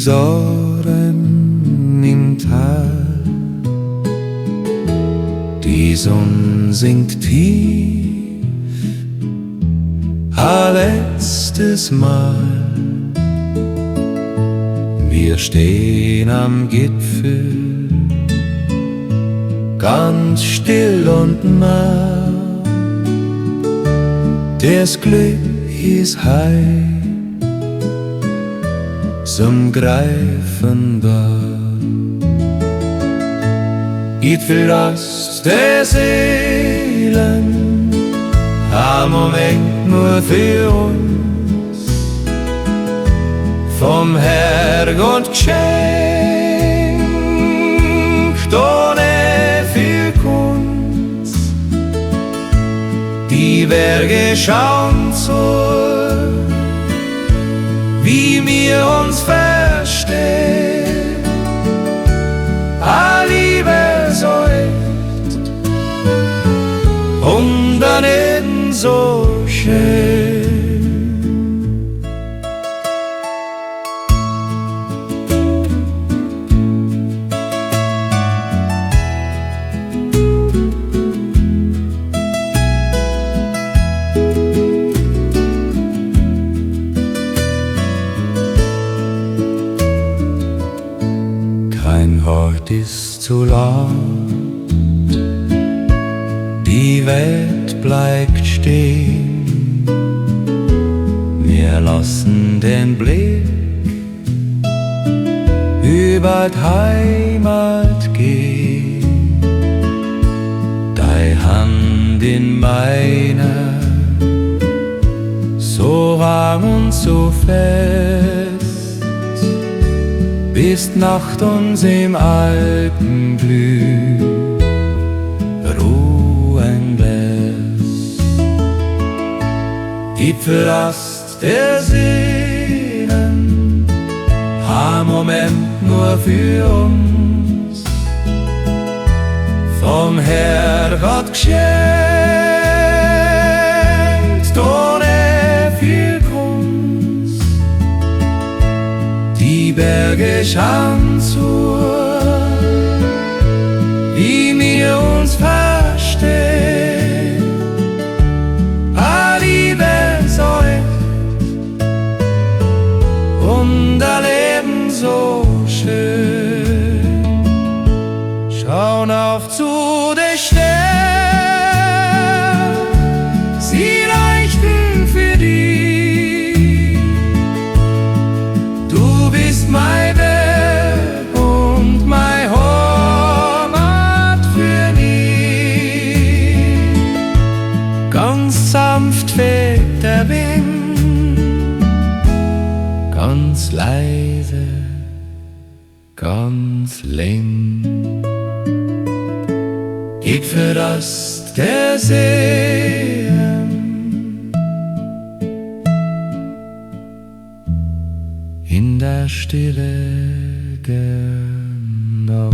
Sorgen im Tal. Die Sonne sinkt tief, ein letztes Mal. Wir stehen am Gipfel, ganz still und nah. Das Glück ist heil, zum Greifen da. Gipfelrast der Seelen, ein Moment nur für uns, vom Herrgott geschenkt, ohne viel Kunst. Die Berge schauen zu, wie wir uns verstehen. A Liebe so echt und daneben so schön. Kein Ort ist zu lang, die Welt bleibt stehen. Wir lassen den Blick über die Heimat gehen. Deine Hand in meiner, so warm und so fest, bis Nacht uns im Alpenglüh ruhen lässt. Gipfelrast der Seelen, ein Moment nur für uns, vom Herrgott geschenkt, ohne viel Kunst. Die Berge schauen zu, wie wir uns verstehen. A Liebe so echt und ein Leben so schön. Schauen auf zu den Sternen, sie leuchten für dich. Du bist mein Berg und mein Heimat für mich. Ganz sanft weht der Wind, ganz leise, ganz lang. Gipfelrast der Seen, in der Stille genau.